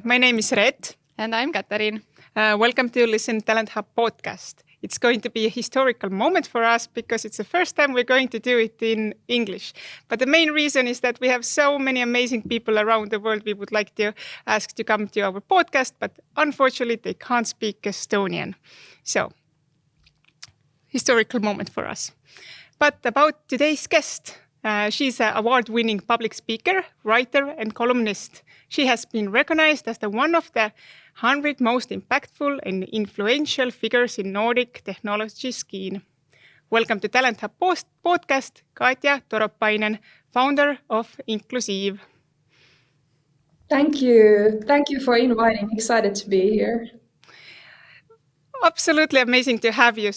my name is Red. And I'm Katariin. Welcome to Listen Talent Hub podcast. It's going to be a historical moment for us because it's the first time we're going to do it in English. But the main reason is that we have so many amazing people around the world we would like to ask to come to our podcast, but unfortunately they can't speak Estonian. So, historical moment for us. But about today's guest. She's an award-winning public speaker, writer, and columnist. She has been recognized as one of the 100 most impactful and influential figures in Nordic technology scene. Welcome to Talent Hub podcast, Katja Toropainen, founder of Inklusiiv. Thank you. Thank you for inviting. Excited to be here. Absolutely amazing to have you.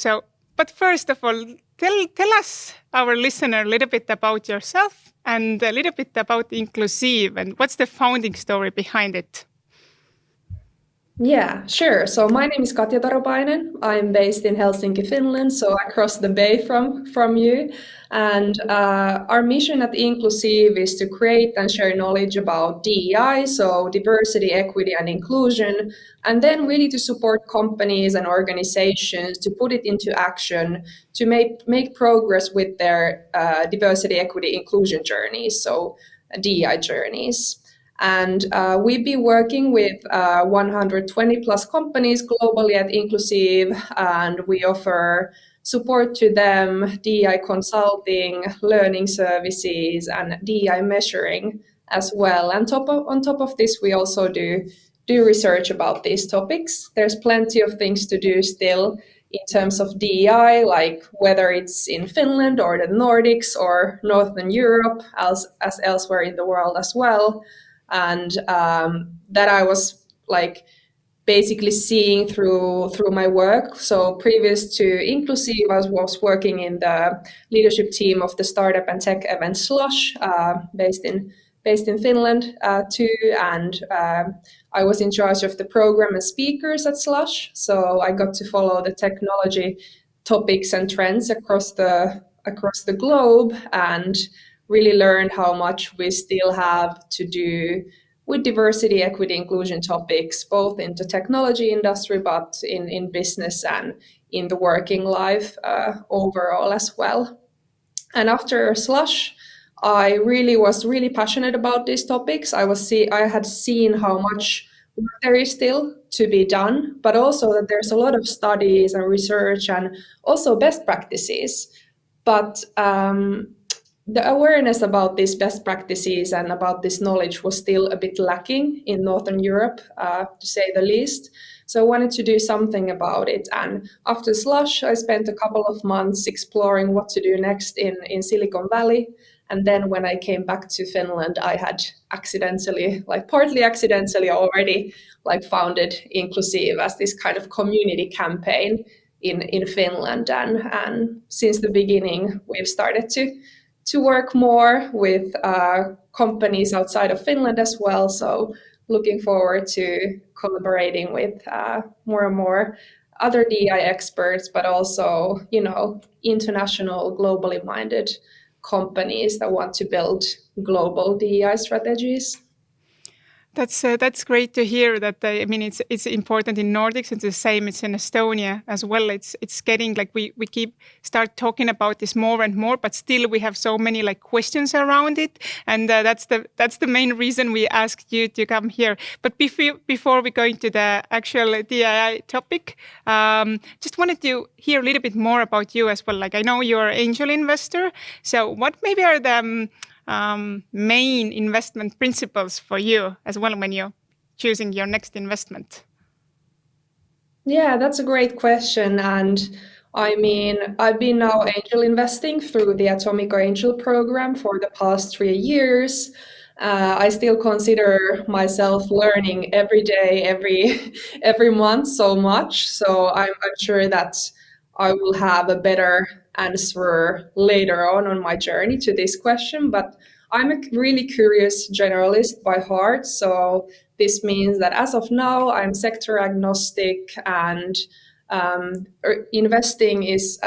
But first of all, tell us, our listener, a little bit about yourself and a little bit about Inklusiiv and what's the founding story behind it. Yeah, sure. So my name is Katja Toropainen. I'm based in Helsinki, Finland, so across the bay from you. And our mission at Inklusiiv is to create and share knowledge about DEI, so diversity, equity, and inclusion, and then really to support companies and organizations to put it into action to make progress with their diversity, equity, inclusion journeys, so DEI journeys. And we've been working with 120 plus companies globally at Inklusiiv, and we offer support to them, DEI consulting, learning services, and DEI measuring as well. And on top of this, we also do research about these topics. There's plenty of things to do still in terms of DEI, like whether it's in Finland or the Nordics or Northern Europe, as elsewhere in the world as well. And that I was like basically seeing through my work. So previous to Inklusiiv, I was working in the leadership team of the startup and tech event Slush, based in Finland too. And I was in charge of the program and speakers at Slush. So I got to follow the technology topics and trends across the globe and really learned how much we still have to do with diversity, equity, inclusion topics, both in the technology industry, but in business and in the working life overall as well. And after Slush, I was really passionate about these topics. I had seen how much work there is still to be done, but also that there's a lot of studies and research and also best practices. But the awareness about these best practices and about this knowledge was still a bit lacking in Northern Europe, to say the least. So I wanted to do something about it. And after Slush, I spent a couple of months exploring what to do next in Silicon Valley. And then when I came back to Finland, I had partly accidentally already founded Inklusiiv as this kind of community campaign in Finland. And since the beginning, we've started to work more with companies outside of Finland as well. So looking forward to collaborating with more and more other DEI experts, but also, international, globally minded companies that want to build global DEI strategies. That's great to hear. That it's important in Nordics. It's the same. It's in Estonia as well. It's getting we start talking about this more and more, but still we have so many questions around it, and that's the main reason we asked you to come here. But before we go into the actual DEI topic, just wanted to hear a little bit more about you as well. I know you're an angel investor. So what maybe are the main investment principles for you as well when you're choosing your next investment? Yeah, that's a great question. And I've been now angel investing through the Atomic Angel program for the past 3 years. I still consider myself learning every day, every month so much. So I'm sure that I will have a better answer later on my journey to this question. But I'm a really curious generalist by heart. So this means that as of now, I'm sector agnostic, and investing is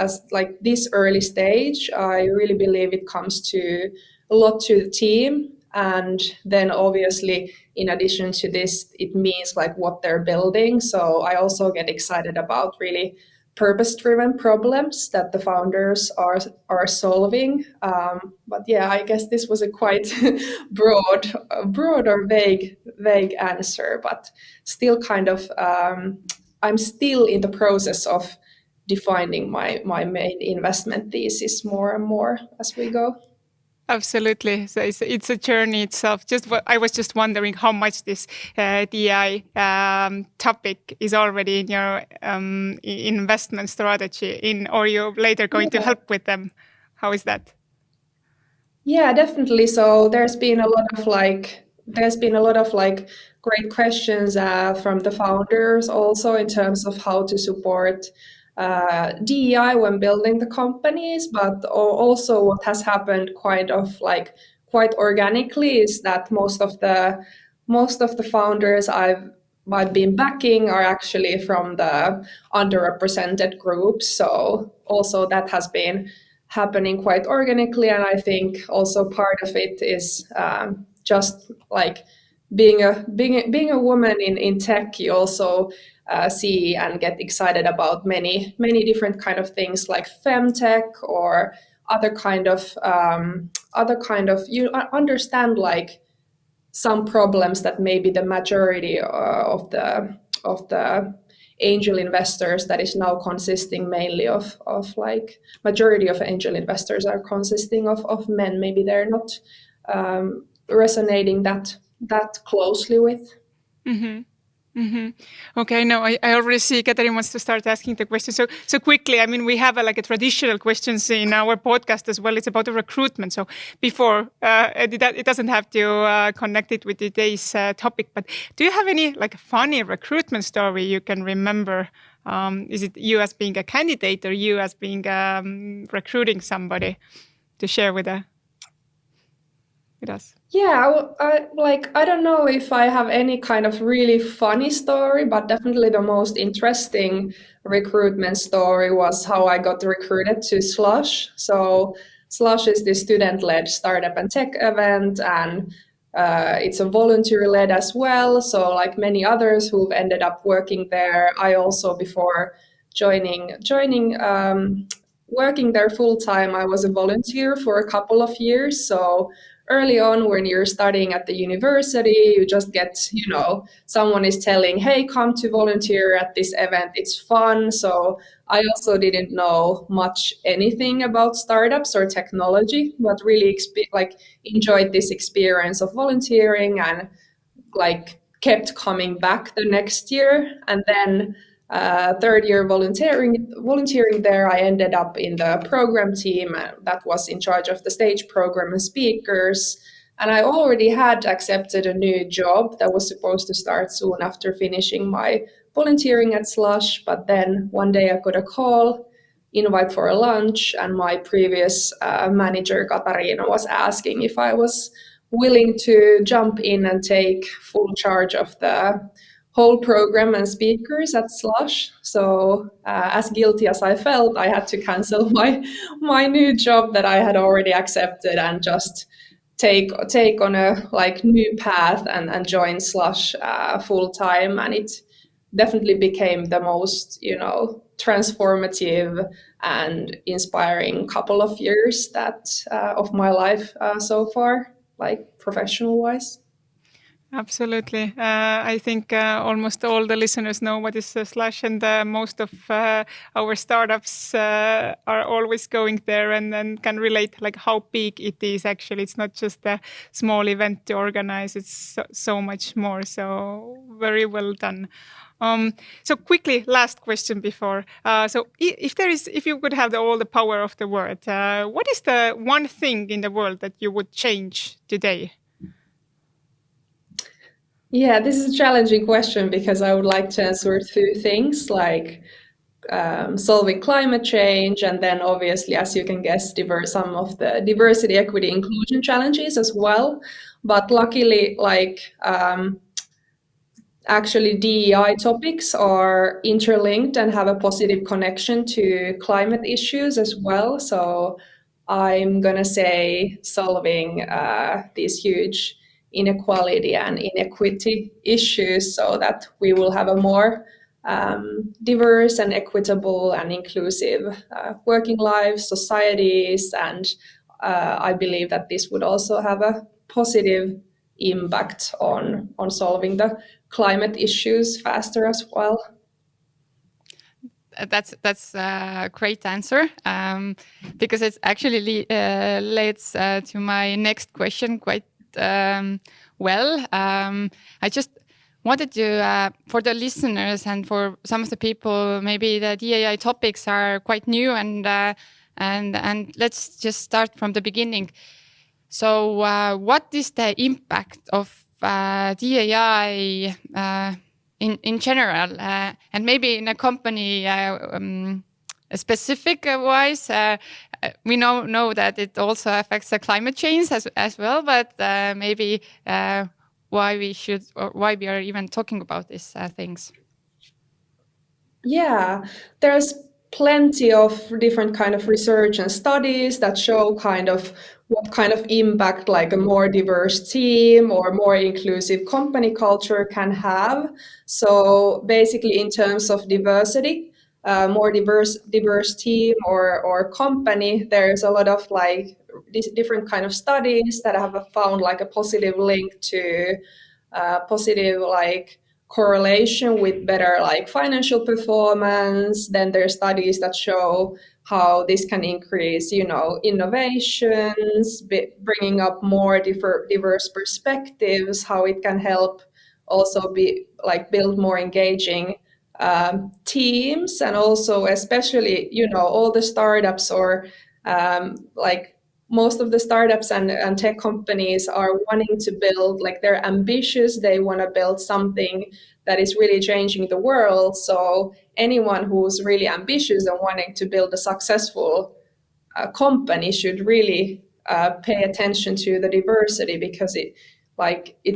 this early stage. I really believe it comes to a lot to the team And then obviously, in addition to this, it means like what they're building. So I also get excited about really purpose-driven problems that the founders are solving. But yeah, I guess this was a quite broad or vague answer, but still kind of I'm still in the process of defining my main investment thesis more and more as we go. Absolutely. So it's a journey itself. I was just wondering how much this DI topic is already in your investment strategy, or you're later going to help with them. How is that? Yeah, definitely. So there's been a lot of like great questions from the founders also in terms of how to support DEI when building the companies, but also what has happened quite organically is that most of the founders I've been backing are actually from the underrepresented groups. So also that has been happening quite organically, and I think also part of it is just like being a woman in tech. You also see and get excited about many different kind of things like femtech or other kind of you understand like some problems that maybe the majority of the angel investors that is now consisting mainly of like majority of angel investors are consisting of men. Maybe they're not resonating that closely with. Mm-hmm. Mm-hmm. Okay, no, I already see Catherine wants to start asking the question. So quickly, I mean, we have a traditional questions in our podcast as well. It's about the recruitment. So before, it doesn't have to connect it with today's topic, but do you have any like funny recruitment story you can remember? Is it you as being a candidate or you as being recruiting somebody to share with us? Yeah, I don't know if I have any kind of really funny story, but definitely the most interesting recruitment story was how I got recruited to Slush. So Slush is the student-led startup and tech event, and it's a volunteer-led as well. So like many others who've ended up working there, I also before joining working there full time, I was a volunteer for a couple of years. So early on when you're studying at the university, you just get, someone is telling, hey, come to volunteer at this event, it's fun. So I also didn't know much anything about startups or technology, but really enjoyed this experience of volunteering and like kept coming back the next year. And then third year volunteering there, I ended up in the program team that was in charge of the stage program and speakers. And I already had accepted a new job that was supposed to start soon after finishing my volunteering at Slush. But then one day I got a call, invite for a lunch, and my previous manager, Katarina, was asking if I was willing to jump in and take full charge of the whole program and speakers at Slush. So as guilty as I felt, I had to cancel my new job that I had already accepted and just take on a new path and join Slush full time. And it definitely became the most transformative and inspiring couple of years of my life so far, like professional wise. Absolutely. I think almost all the listeners know what is Slash, and most of our startups are always going there and can relate like how big it is. Actually, it's not just a small event to organize; it's so much more. So very well done. So quickly, last question before. So if you could have all the power of the world, what is the one thing in the world that you would change today? Yeah, this is a challenging question because I would like to answer two things like solving climate change and then obviously, as you can guess, some of the diversity, equity, inclusion challenges as well. But luckily, actually DEI topics are interlinked and have a positive connection to climate issues as well. So I'm gonna say solving these huge inequality and inequity issues so that we will have a more diverse and equitable and inclusive working lives, societies, and I believe that this would also have a positive impact on solving the climate issues faster as well. That's a great answer, because it actually leads to my next question quite well. I just wanted to, for the listeners and for some of the people, maybe the DAI topics are quite new, and let's just start from the beginning. So, what is the impact of DAI in general, and maybe in a company specific wise? We know that it also affects the climate change as well, but maybe why we should, or why we are even talking about these things. Yeah, there's plenty of different kind of research and studies that show kind of what kind of impact like a more diverse team or more inclusive company culture can have. So basically, in terms of diversity, more diverse team or company, there's a lot of like these different kind of studies that have found like a positive link to positive like correlation with better like financial performance. Then there are studies that show how this can increase, innovations, bringing up more diverse perspectives, how it can help also be like build more engaging teams, and also especially all the startups or like most of the startups and tech companies are wanting to build, like they're ambitious, they want to build something that is really changing the world. So anyone who's really ambitious and wanting to build a successful company should really pay attention to the diversity, because it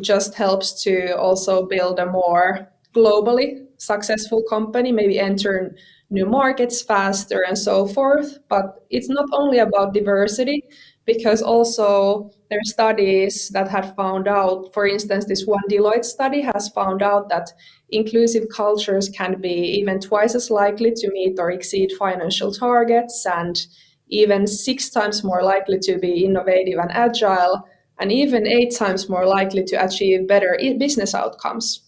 just helps to also build a more globally successful company, maybe enter new markets faster and so forth. But it's not only about diversity, because also there are studies that have found out, for instance, this one Deloitte study has found out that inclusive cultures can be even twice as likely to meet or exceed financial targets, and even 6 times more likely to be innovative and agile, and even 8 times more likely to achieve better business outcomes.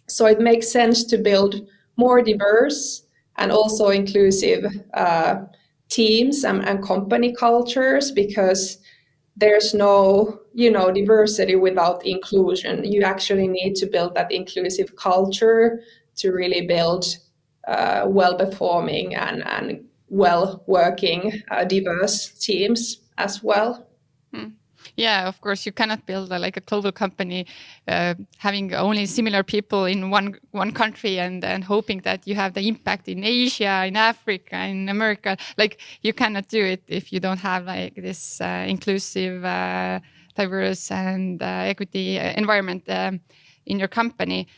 So it makes sense to build more diverse and also inclusive teams and company cultures, because there's no diversity without inclusion. You actually need to build that inclusive culture to really build well-performing and well-working diverse teams as well. Yeah, of course, you cannot build like a global company having only similar people in one country and hoping that you have the impact in Asia, in Africa, in America. Like, you cannot do it if you don't have like this inclusive, diverse and equity environment in your company.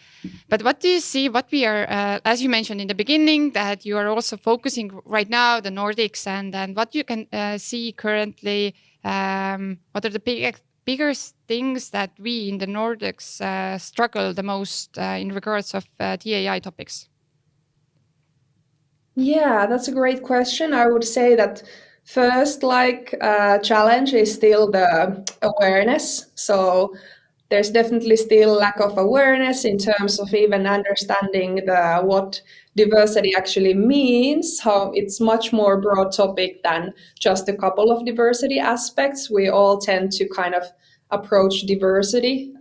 But what do you see, what we are, as you mentioned in the beginning, that you are also focusing right now, the Nordics, and what you can see currently, what are the biggest things that we in the Nordics struggle the most in regards of DAI topics? Yeah, that's a great question. I would say that first, challenge is still the awareness. So there's definitely still lack of awareness in terms of even understanding what diversity actually means, how it's much more broad topic than just a couple of diversity aspects. We all tend to kind of approach diversity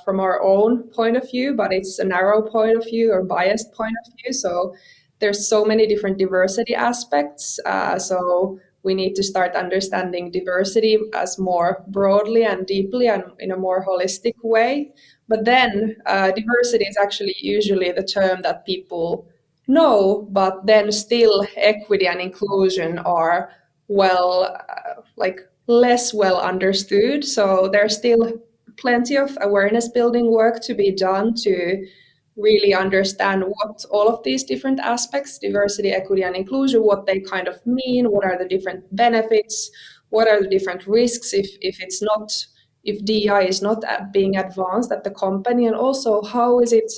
from our own point of view, but it's a narrow point of view or biased point of view. So there's so many different diversity aspects. So we need to start understanding diversity as more broadly and deeply and in a more holistic way. But then diversity is actually usually the term that people know, but then still equity and inclusion are less well understood. So there's still plenty of awareness building work to be done to really understand what all of these different aspects, diversity, equity, and inclusion, what they kind of mean, what are the different benefits, what are the different risks if DI is not being advanced at the company, and also how is it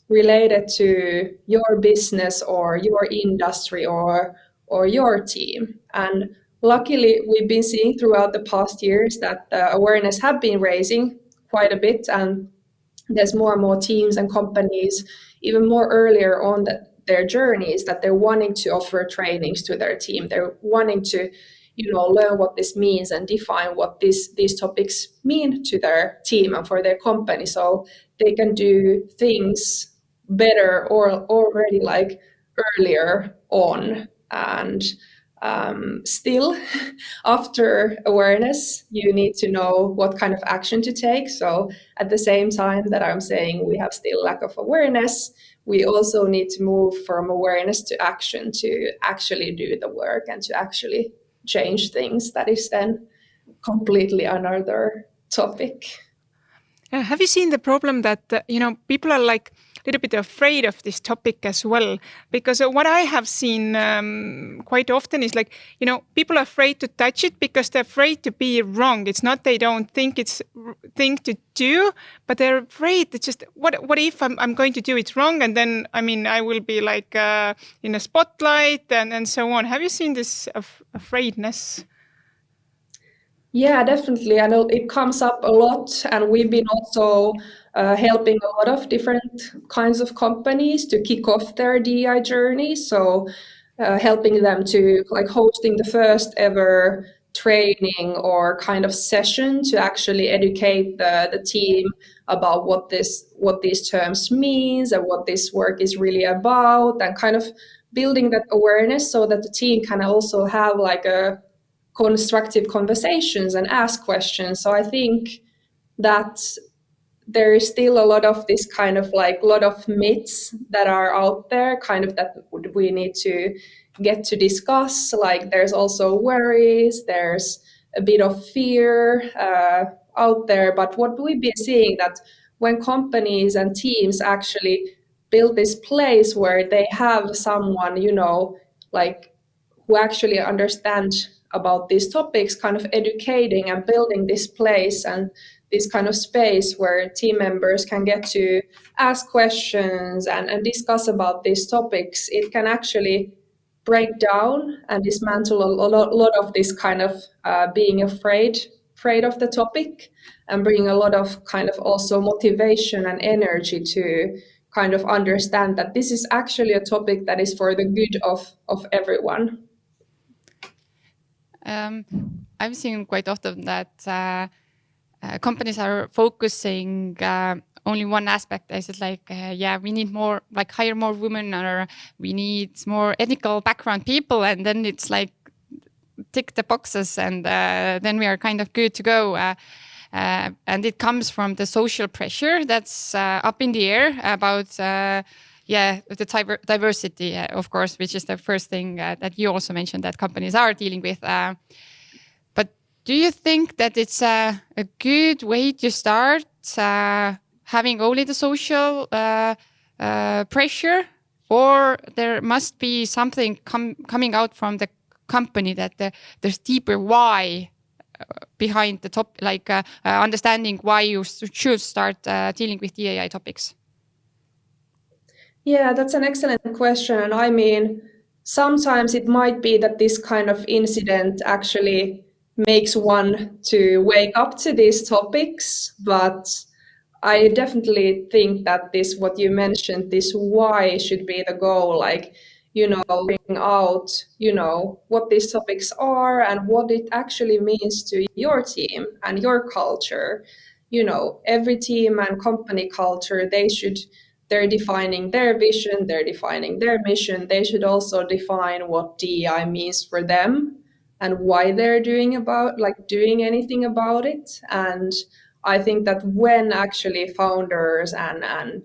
related to your business or your industry or your team. And luckily, we've been seeing throughout the past years that the awareness have been raising quite a bit, and there's more and more teams and companies, even more earlier on their journeys, that they're wanting to offer trainings to their team. They're wanting to, learn what this means and define what these topics mean to their team and for their company, so they can do things better or already like earlier on. And still, after awareness, you need to know what kind of action to take. So at the same time that I'm saying we have still lack of awareness, we also need to move from awareness to action, to actually do the work and to actually change things. That is then completely another topic. Have you seen the problem that people are like a little bit afraid of this topic as well? Because what I have seen quite often is like, people are afraid to touch it because they're afraid to be wrong. It's not they don't think it's thing to do, but they're afraid that just what if I'm going to do it wrong, and then I will be like in a spotlight and so on. Have you seen this afraidness? Yeah, definitely. I know it comes up a lot, and we've been also helping a lot of different kinds of companies to kick off their DI journey. So helping them to like hosting the first ever training or kind of session to actually educate the team about what these terms means and what this work is really about, and kind of building that awareness so that the team can also have like a constructive conversations and ask questions. So I think that there is still a lot of this kind of like lot of myths that are out there, kind of that we need to get to discuss. Like there's also worries, there's a bit of fear out there. But what we've been seeing that when companies and teams actually build this place where they have someone, like who actually understand about these topics, kind of educating and building this place and this kind of space where team members can get to ask questions and discuss about these topics, it can actually break down and dismantle a lot of this kind of being afraid of the topic, and bring a lot of kind of also motivation and energy to kind of understand that this is actually a topic that is for the good of everyone. I've seen quite often that companies are focusing only one aspect. Is it like, we need more, like hire more women, or we need more ethical background people, and then it's like tick the boxes, and then we are kind of good to go. And it comes from the social pressure that's up in the air about the diversity, of course, which is the first thing that you also mentioned that companies are dealing with. But do you think that it's a good way to start having only the social pressure, or there must be something coming out from the company that there's deeper why behind the top, like understanding why you should start dealing with DEI topics? Yeah, that's an excellent question. And I mean, sometimes it might be that this kind of incident actually makes one to wake up to these topics. But I definitely think that this, what you mentioned, this why should be the goal, like, bring out, what these topics are and what it actually means to your team and your culture. Every team and company culture, they're defining their vision, they're defining their mission. They should also define what DEI means for them and why they're doing anything about it. And I think that when actually founders and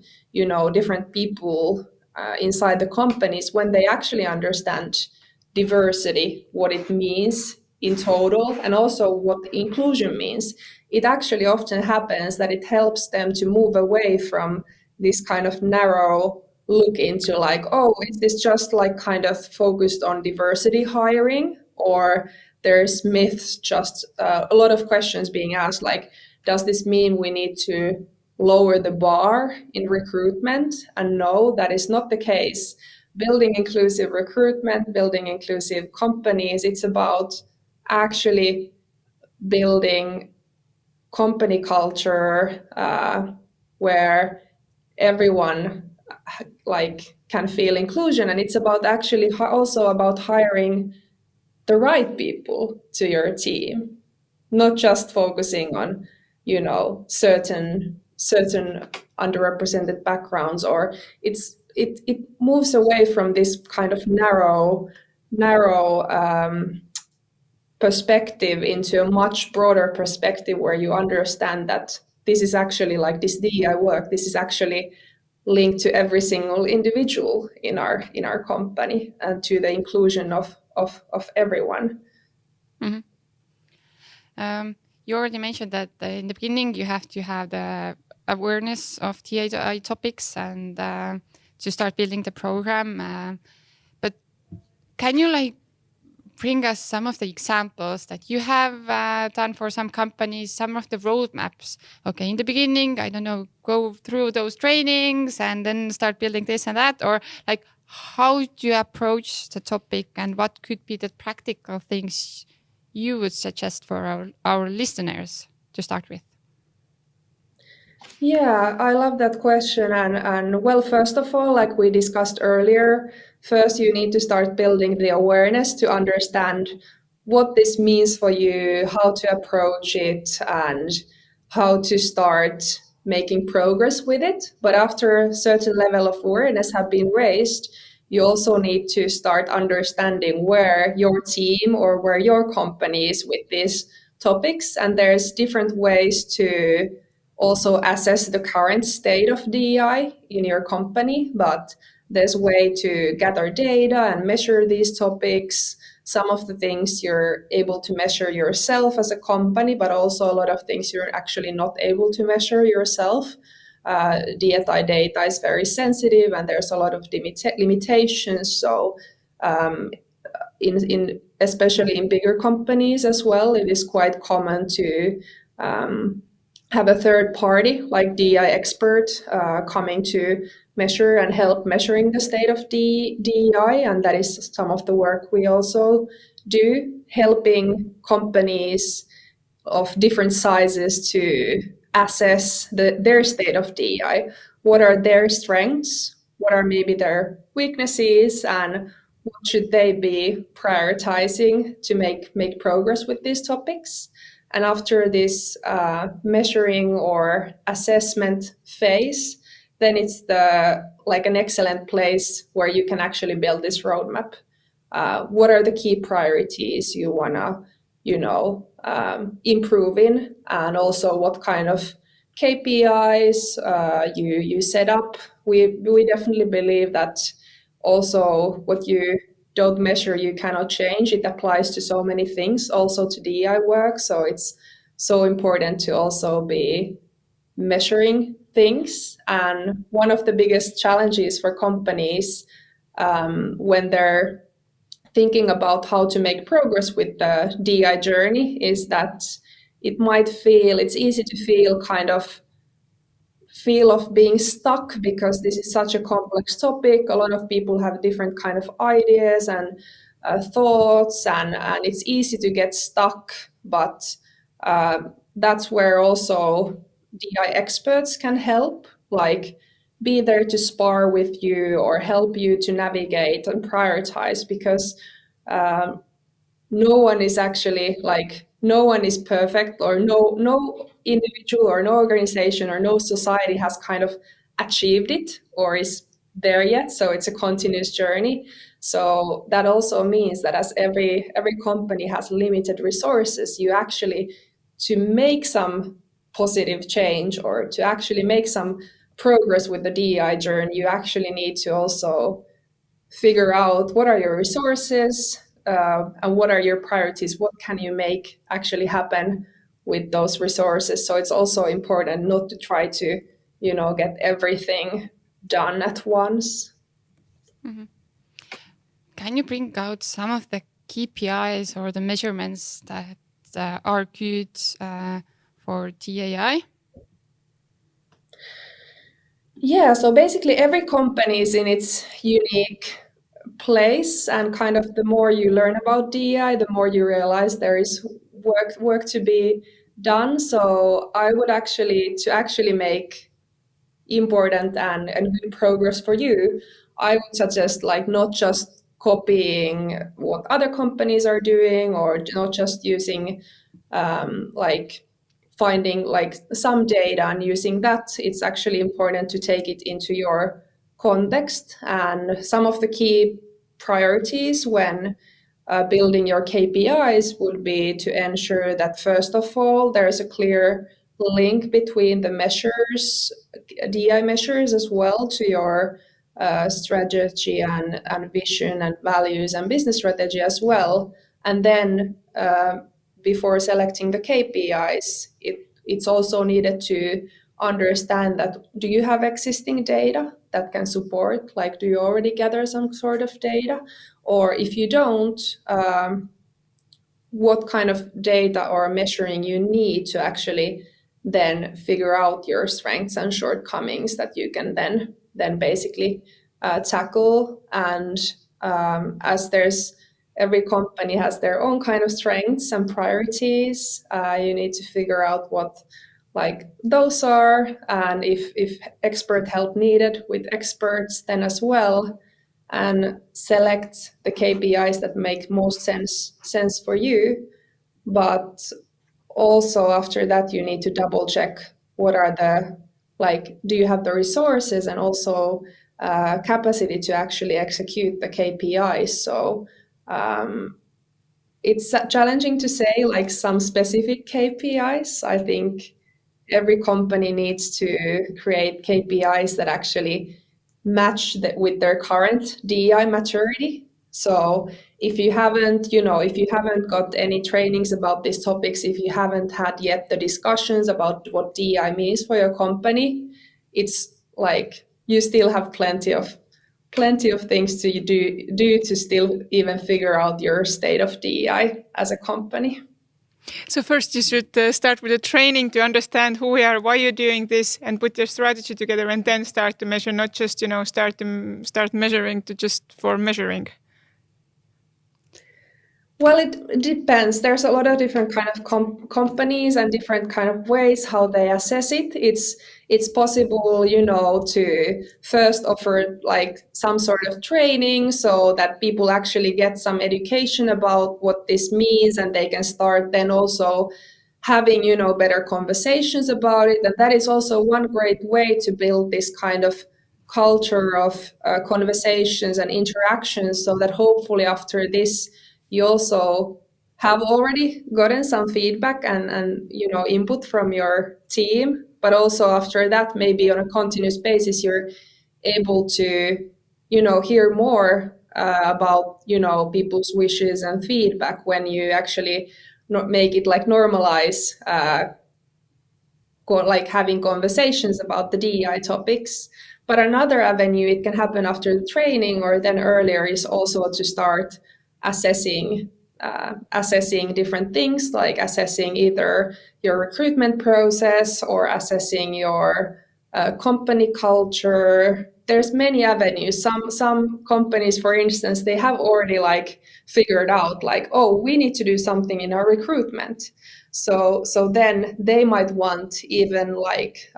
different people inside the companies, when they actually understand diversity, what it means in total, and also what inclusion means, it actually often happens that it helps them to move away from this kind of narrow look into like, oh, is this just like kind of focused on diversity hiring, or there's myths, just a lot of questions being asked, like, does this mean we need to lower the bar in recruitment? And no, that is not the case. Building inclusive recruitment, building inclusive companies, it's about actually building company culture where everyone like can feel inclusion, and it's about actually also about hiring the right people to your team, not just focusing on certain underrepresented backgrounds, or it moves away from this kind of narrow perspective into a much broader perspective where you understand that this is actually like this DEI work. This is actually linked to every single individual in our company and to the inclusion of everyone. Mm-hmm. You already mentioned that in the beginning you have to have the awareness of DEI topics and to start building the program. But can you bring us some of the examples that you have done for some companies, some of the roadmaps? Okay, in the beginning, I don't know, go through those trainings and then start building this and that, or how do you approach the topic and what could be the practical things you would suggest for our listeners to start with? Yeah, I love that question. And well, first of all, like we discussed earlier, first you need to start building the awareness to understand what this means for you, how to approach it, and how to start making progress with it. But after a certain level of awareness have been raised, you also need to start understanding where your team or where your company is with these topics. And there's different ways to also assess the current state of DEI in your company, but there's a way to gather data and measure these topics. Some of the things you're able to measure yourself as a company, but also a lot of things you're actually not able to measure yourself. DEI data is very sensitive and there's a lot of limitations. So especially in bigger companies as well, it is quite common to have a third party like DEI expert coming to measure and help measuring the state of DEI, and that is some of the work we also do, helping companies of different sizes to assess their state of DEI. What are their strengths? What are maybe their weaknesses? And what should they be prioritizing to make progress with these topics? And after this measuring or assessment phase, then it's an excellent place where you can actually build this roadmap. What are the key priorities you wanna, improve in, and also what kind of KPIs you set up. We definitely believe that also what you don't measure, you cannot change. It applies to so many things, also to DEI work. So it's so important to also be measuring things. And one of the biggest challenges for companies when they're thinking about how to make progress with the DEI journey is that it's easy to feel of being stuck because this is such a complex topic. A lot of people have different kind of ideas and thoughts, and it's easy to get stuck. But that's where also DI experts can help, like be there to spar with you or help you to navigate and prioritize, because no one is actually no one is perfect, or no individual or no organization or no society has kind of achieved it or is there yet. So it's a continuous journey. So that also means that as every company has limited resources, you actually, to make some positive change or to actually make some progress with the DEI journey, you actually need to also figure out what are your resources and what are your priorities. What can you make actually happen with those resources? So it's also important not to try to, get everything done at once. Mm-hmm. Can you bring out some of the KPIs or the measurements that are good for DAI? Yeah, so basically every company is in its unique place, and kind of the more you learn about DEI, the more you realize there is work to be done. So I would actually make important and good progress for you, I would suggest like not just copying what other companies are doing, or not just using like finding like some data and using that. It's actually important to take it into your context. And some of the key priorities when building your KPIs would be to ensure that, first of all, there's a clear link between the measures, DI measures, as well to your strategy and vision and values and business strategy as well. And then before selecting the KPIs, it's also needed to understand that, do you have existing data that can support, like, do you already gather some sort of data? Or if you don't, what kind of data or measuring you need to actually then figure out your strengths and shortcomings that you can then basically tackle. And as there's every company has their own kind of strengths and priorities, you need to figure out what like those are, and if expert help needed with experts then as well, and select the KPIs that make most sense for you. But also after that, you need to double check what are the, like, do you have the resources and also capacity to actually execute the KPIs. So it's challenging to say like some specific KPIs. I think every company needs to create KPIs that actually match with their current DEI maturity. So if you haven't, if you haven't got any trainings about these topics, if you haven't had yet the discussions about what DEI means for your company, it's like you still have plenty of things to do to still even figure out your state of DEI as a company. So first you should start with the training to understand who we are, why you're doing this, and put your strategy together, and then start to measure, not just, start measuring to just for measuring. Well, it depends. There's a lot of different kind of companies and different kind of ways how they assess it. It's possible, to first offer like some sort of training so that people actually get some education about what this means, and they can start then also having, better conversations about it. And that is also one great way to build this kind of culture of conversations and interactions, so that hopefully after this, you also have already gotten some feedback and input from your team, but also after that, maybe on a continuous basis, you're able to hear more about people's wishes and feedback when you actually not make it like normalize like having conversations about the DEI topics. But another avenue, it can happen after the training or then earlier, is also to start assessing different things, like assessing either your recruitment process or assessing your company culture. There's many avenues. Some companies, for instance, they have already like figured out like, oh, we need to do something in our recruitment. So then they might want even like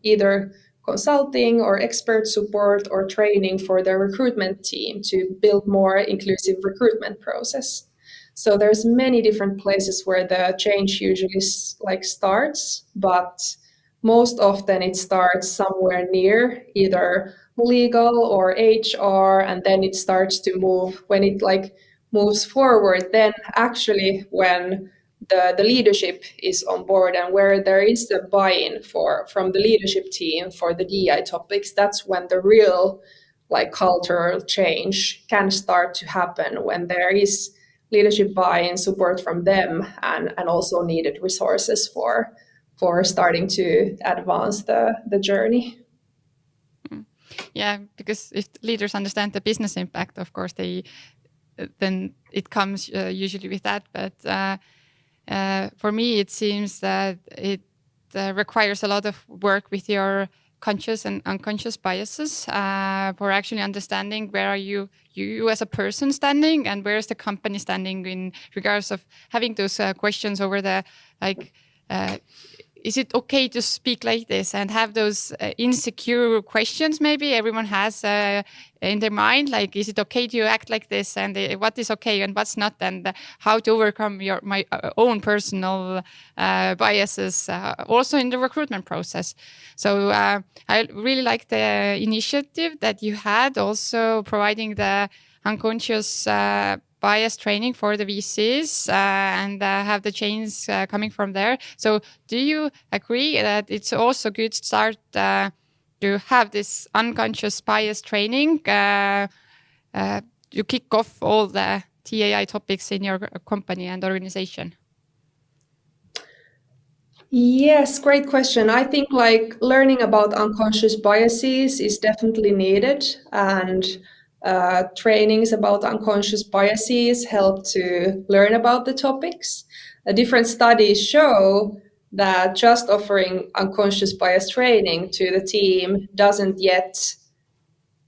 either consulting or expert support or training for their recruitment team to build more inclusive recruitment process. So there's many different places where the change usually like starts, but most often it starts somewhere near either legal or HR, and then it starts to move. When it like moves forward, then actually when the leadership is on board and where there is a buy-in from the leadership team for the DI topics, that's when the real like cultural change can start to happen, when there is leadership buy-in, support from them, and also needed resources for starting to advance the journey. Yeah, because if leaders understand the business impact, of course, they then it comes usually with that. But for me, it seems that it requires a lot of work with your conscious and unconscious biases for actually understanding where are you as a person standing, and where is the company standing in regards of having those questions over the like. Is it okay to speak like this, and have those insecure questions maybe everyone has in their mind, like is it okay to act like this, and what is okay and what's not, and how to overcome my own personal biases also in the recruitment process. So I really like the initiative that you had, also providing the unconscious bias training for the VCs and have the change coming from there. So do you agree that it's also good to start to have this unconscious bias training to kick off all the TAI topics in your company and organization? Yes, great question. I think like learning about unconscious biases is definitely needed, and trainings about unconscious biases help to learn about the topics. Different studies show that just offering unconscious bias training to the team doesn't yet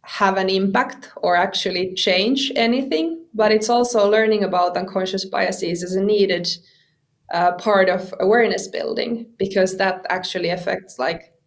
have an impact or actually change anything, but it's also learning about unconscious biases is a needed part of awareness building, because that actually affects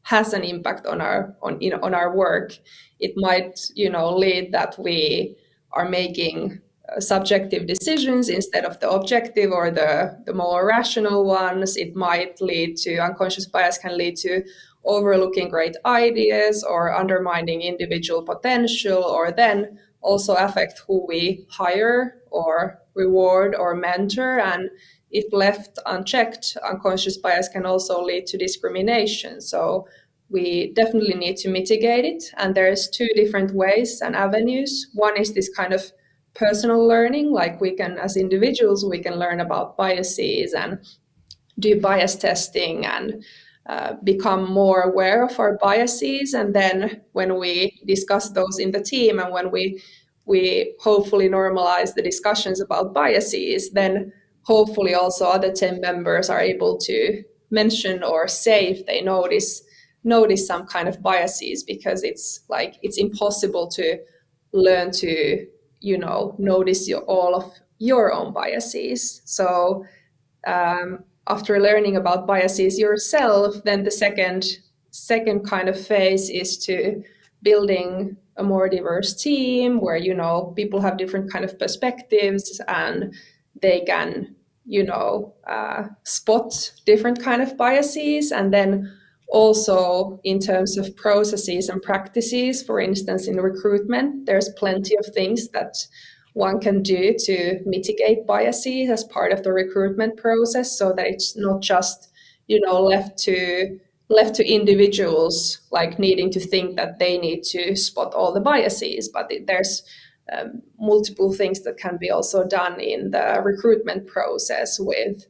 has an impact on our work. It might lead that we are making subjective decisions instead of the objective or the more rational ones. It might lead to unconscious bias can lead to overlooking great ideas or undermining individual potential, or then also affect who we hire or reward or mentor. And if left unchecked, unconscious bias can also lead to discrimination. So we definitely need to mitigate it. And there's two different ways and avenues. One is this kind of personal learning, like we can, as individuals, we can learn about biases and do bias testing and become more aware of our biases. And then when we discuss those in the team, and when we hopefully normalize the discussions about biases, then hopefully also other team members are able to mention or say if they notice some kind of biases, because it's impossible to learn to notice all of your own biases. So after learning about biases yourself, then the second kind of phase is to building a more diverse team where people have different kind of perspectives, and they can spot different kind of biases. And then also in terms of processes and practices, for instance in recruitment, there's plenty of things that one can do to mitigate biases as part of the recruitment process, so that it's not just left to individuals like needing to think that they need to spot all the biases, but there's multiple things that can be also done in the recruitment process with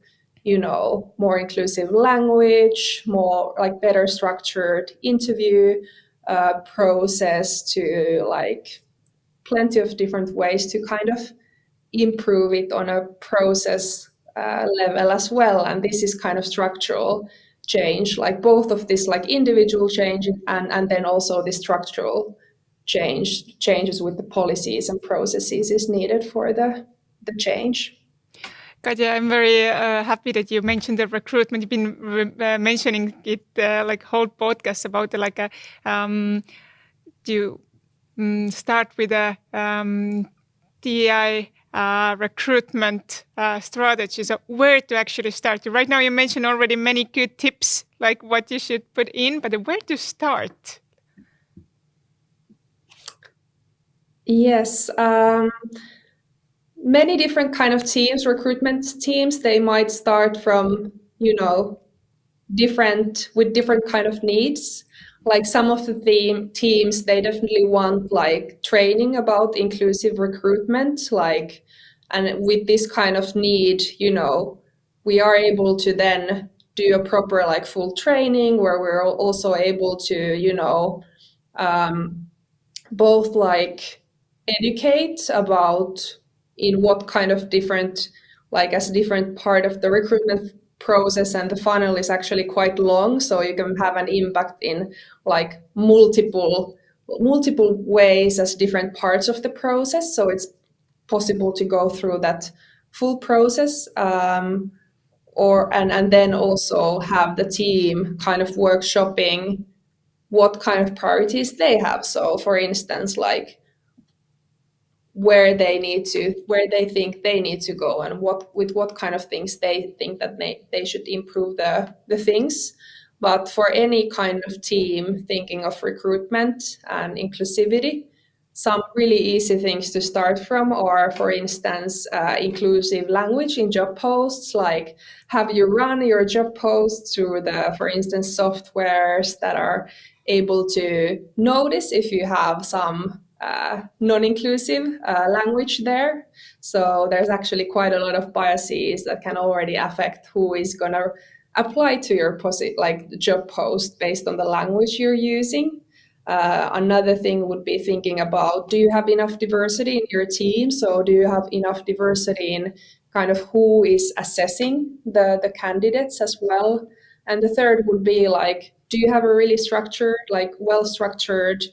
more inclusive language, more like better structured interview process, to plenty of different ways to kind of improve it on a process level as well. And this is kind of structural change, like both of this, like individual change and then also the structural changes with the policies and processes is needed for the change. Katja, I'm very happy that you mentioned the recruitment. You've been mentioning it whole podcast about to start with a TI recruitment strategy. So where to actually start? Right now you mentioned already many good tips, like what you should put in, but where to start? Yes. Many different kind of teams, recruitment teams, they might start from, with different kind of needs. Like some of the teams, they definitely want training about inclusive recruitment, and with this kind of need, we are able to then do a proper full training where we're also able to, both educate about in what kind of different, like as different part of the recruitment process, and the funnel is actually quite long, so you can have an impact in like multiple ways as different parts of the process. So it's possible to go through that full process, and then also have the team kind of workshopping what kind of priorities they have. So for instance, like where they think they need to go, and what kind of things they think that they should improve the things. But for any kind of team thinking of recruitment and inclusivity, some really easy things to start from are, for instance, inclusive language in job posts. Like, have you run your job posts through for instance, softwares that are able to notice if you have some non-inclusive language there. So there's actually quite a lot of biases that can already affect who is going to apply to your job post based on the language you're using. Another thing would be thinking about, do you have enough diversity in your team? So do you have enough diversity in kind of who is assessing the candidates as well? And the third would be like, do you have a really structured, like well-structured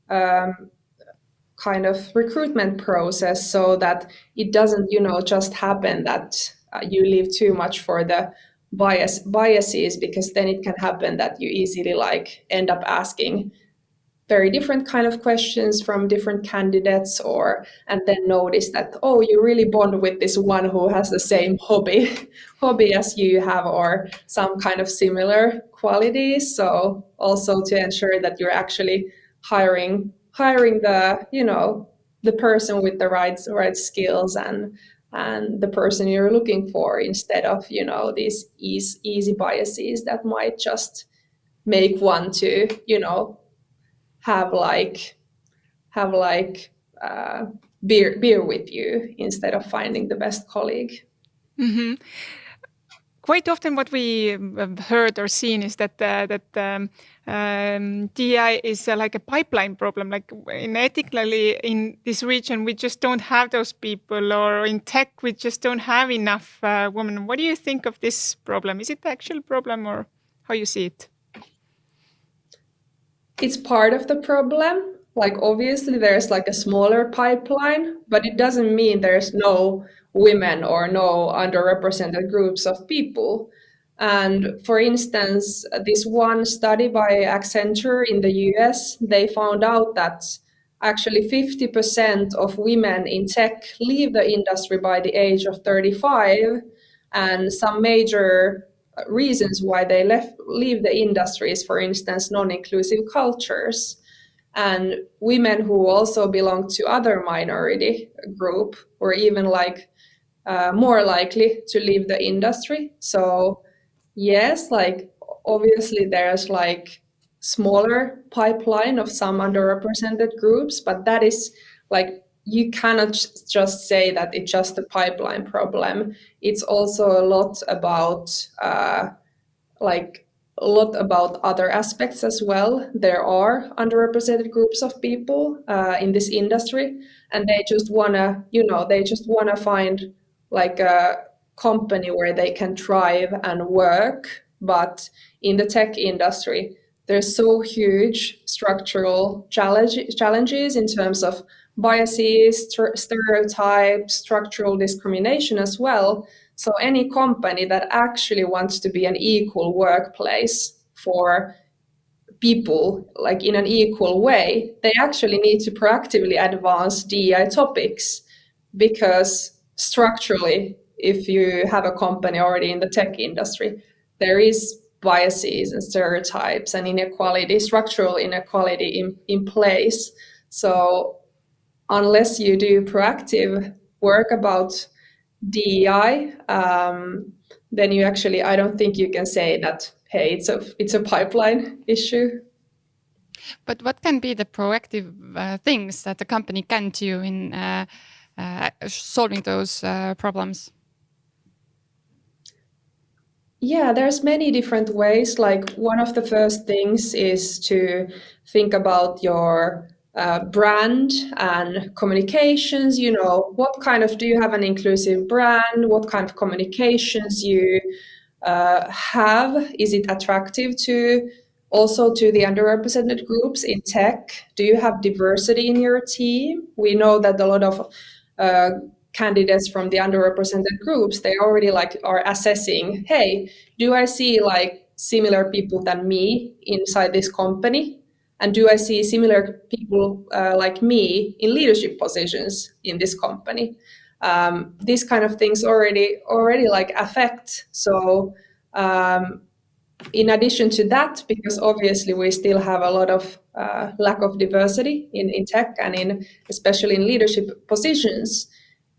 kind of recruitment process, so that it doesn't, just happen that you leave too much for the biases, because then it can happen that you easily like end up asking very different kind of questions from different candidates, and then notice that, oh, you really bond with this one who has the same hobby as you have, or some kind of similar qualities. So also to ensure that you're actually hiring the person with the right skills, and the person you're looking for, instead of these easy biases that might just make one to have beer with you instead of finding the best colleague. Mm-hmm. Quite often what we have heard or seen is that DI is like a pipeline problem. Like ethically in this region, we just don't have those people, or in tech, we just don't have enough women. What do you think of this problem? Is it the actual problem, or how you see it? It's part of the problem. Like obviously there's like a smaller pipeline, but it doesn't mean there's no women or no underrepresented groups of people. And for instance, this one study by Accenture in the US, they found out that actually 50% of women in tech leave the industry by the age of 35, and some major reasons why they leave the industry is, for instance, non-inclusive cultures, and women who also belong to other minority group were even like more likely to leave the industry. So yes, like obviously there's like smaller pipeline of some underrepresented groups, but that is like, you cannot just say that it's just a pipeline problem. It's also a lot about other aspects as well. There are underrepresented groups of people in this industry, and they just wanna find like a company where they can thrive and work. But in the tech industry, there's so huge structural challenges in terms of biases, stereotypes, structural discrimination as well. So any company that actually wants to be an equal workplace for people, like in an equal way, they actually need to proactively advance DEI topics, because structurally, if you have a company already in the tech industry, there is biases and stereotypes and inequality, structural inequality in place. So unless you do proactive work about DEI, then you actually, I don't think you can say that, hey, it's a pipeline issue. But what can be the proactive things that the company can do in solving those problems? Yeah, there's many different ways. Like one of the first things is to think about your brand and communications. You know, what kind of, do you have an inclusive brand? What kind of communications you have? Is it attractive to also to the underrepresented groups in tech? Do you have diversity in your team? We know that a lot of candidates from the underrepresented groups, they already like are assessing, hey, do I see like similar people than me inside this company? And do I see similar people like me in leadership positions in this company? These kind of things already like affect. So in addition to that, because obviously we still have a lot of lack of diversity in tech and in especially in leadership positions,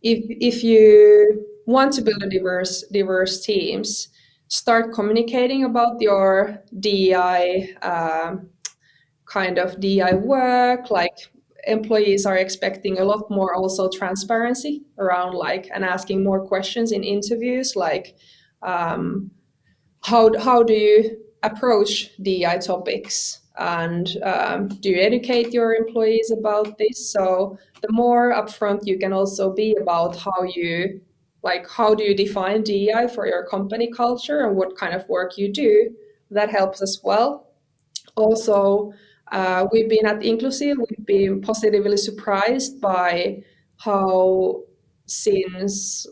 if you want to build a diverse teams, start communicating about your DEI kind of DI work. Like employees are expecting a lot more also transparency around like and asking more questions in interviews, like how do you approach DI topics, and do you educate your employees about this? So the more upfront you can also be about how do you define DEI for your company culture and what kind of work you do, that helps as well. Also, we've been at Inklusiiv, we've been positively surprised by how, since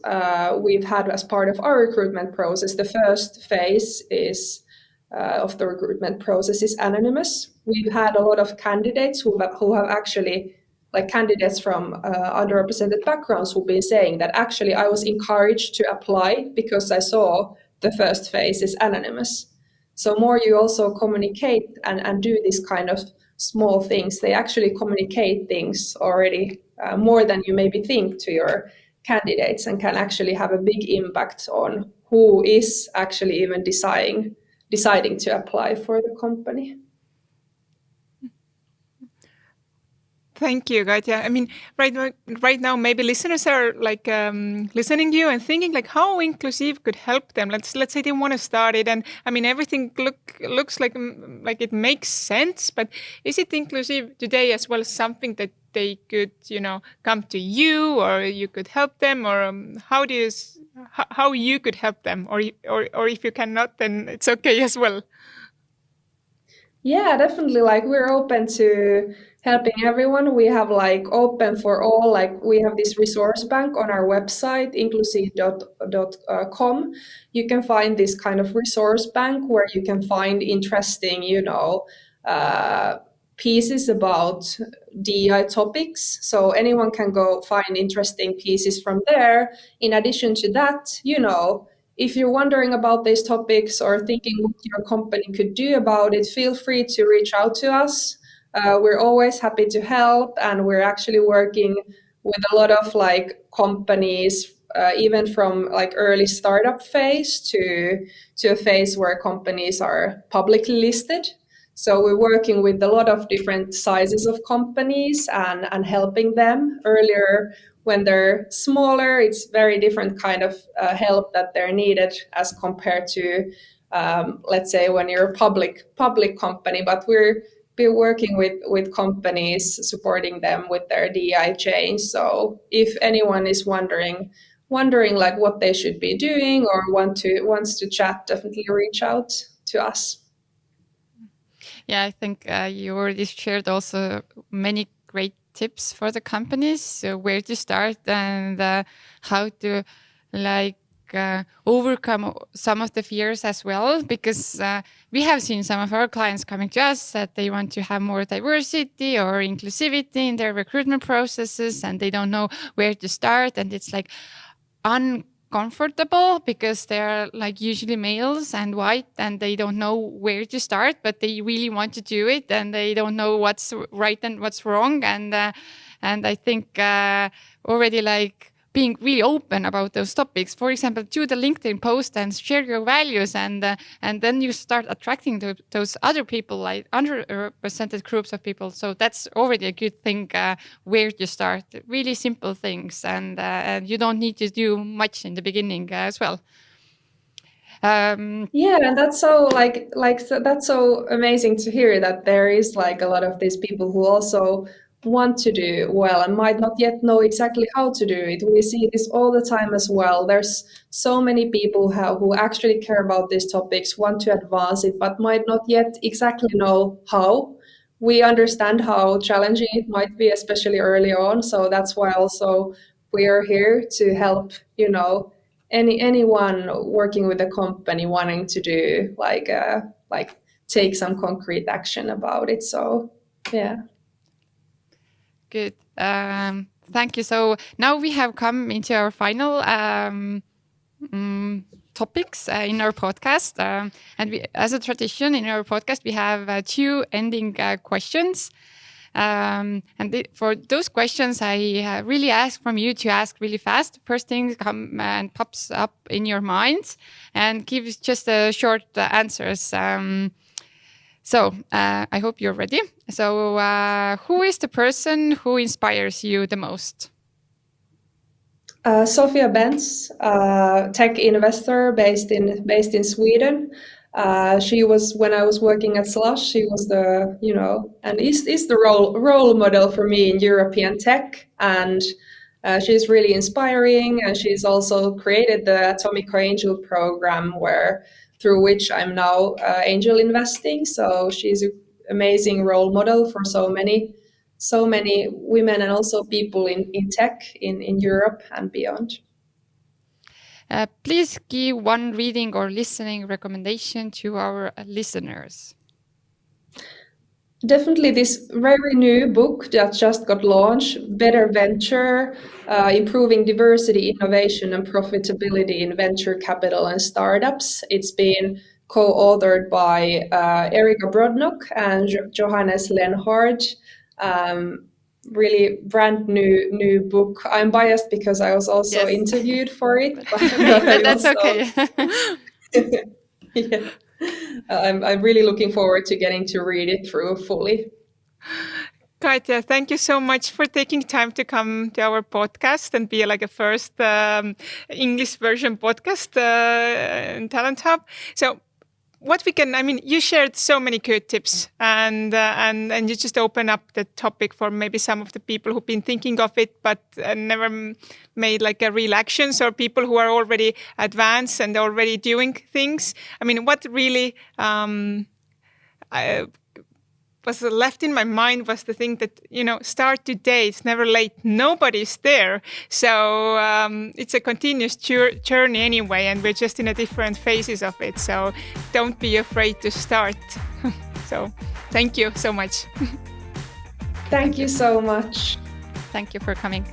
we've had as part of our recruitment process, the first phase is of the recruitment process is anonymous. We've had a lot of candidates who have actually, like candidates from underrepresented backgrounds, who've been saying that actually I was encouraged to apply because I saw the first phase is anonymous. So more you also communicate and do this kind of small things, they actually communicate things already more than you maybe think to your candidates, and can actually have a big impact on who is actually even deciding to apply for the company. Thank you, Katja. I mean, right now, maybe listeners are like listening to you and thinking like how Inklusiiv could help them. Let's say they want to start it, and I mean everything looks like it makes sense. But is it Inklusiiv today as well something that they could come to you, or you could help them, or how you could help them, or if you cannot, then it's okay as well. Yeah, definitely. Like we're open to helping everyone. We have like open for all, like we have this resource bank on our website, inklusiiv.com. You can find this kind of resource bank where you can find interesting, pieces about DEI topics. So anyone can go find interesting pieces from there. In addition to that, if you're wondering about these topics or thinking what your company could do about it, feel free to reach out to us. We're always happy to help, and we're actually working with a lot of like companies, even from like early startup phase to a phase where companies are publicly listed. So we're working with a lot of different sizes of companies and helping them. Earlier, when they're smaller, it's very different kind of help that they're needed as compared to, let's say, when you're a public company. But we're working with companies, supporting them with their DI change. So if anyone is wondering like what they should be doing or wants to chat, definitely reach out to us. Yeah, I think you already shared also many great tips for the companies, so where to start and how to overcome some of the fears as well, because we have seen some of our clients coming to us that they want to have more diversity or inclusivity in their recruitment processes, and they don't know where to start, and it's like uncomfortable because they're like usually males and white and they don't know where to start, but they really want to do it and they don't know what's right and what's wrong. And I think already like being really open about those topics, for example, do the LinkedIn post and share your values, and then you start attracting those other people, like underrepresented groups of people. So that's already a good thing where to start. Really simple things, and you don't need to do much in the beginning as well. Yeah, and that's so that's so amazing to hear that there is like a lot of these people who also want to do well and might not yet know exactly how to do it. We see this all the time as well. There's so many people who actually care about these topics, want to advance it, but might not yet exactly know how. We understand how challenging it might be, especially early on. So that's why also we are here to help, anyone working with a company wanting to do like take some concrete action about it. So yeah. Good. Thank you. So now we have come into our final topics in our podcast. And we, as a tradition in our podcast, we have 2 ending questions. And for those questions, I really ask from you to ask really fast. First thing come and pops up in your minds, and give just short answers. So I hope you're ready. So who is the person who inspires you the most? Sofia Benz, tech investor based in Sweden. She was, when I was working at Slush, she was the, and is the role model for me in European tech. And she's really inspiring. And she's also created the Atomic Angel program, through which I'm now angel investing. So she's an amazing role model for so many women and also people in tech in Europe and beyond. Please give one reading or listening recommendation to our listeners. Definitely this very new book that just got launched, Better Venture, Improving Diversity, Innovation and Profitability in Venture Capital and Startups. It's been co-authored by Erika Brodnock and Johannes Lenhard. Really brand new book. I'm biased because I was also interviewed for it. But that's okay. Yeah. I'm really looking forward to getting to read it through fully. Katja, thank you so much for taking time to come to our podcast and be like a first English version podcast in Talent Hub. So you shared so many good tips and you just open up the topic for maybe some of the people who've been thinking of it, but never made like a real actions, or people who are already advanced and already doing things. I mean, what really was left in my mind was the thing that, start today. It's never late. Nobody's there. So it's a continuous journey anyway, and we're just in a different phases of it. So don't be afraid to start. So thank you so much. Thank you so much. Thank you for coming.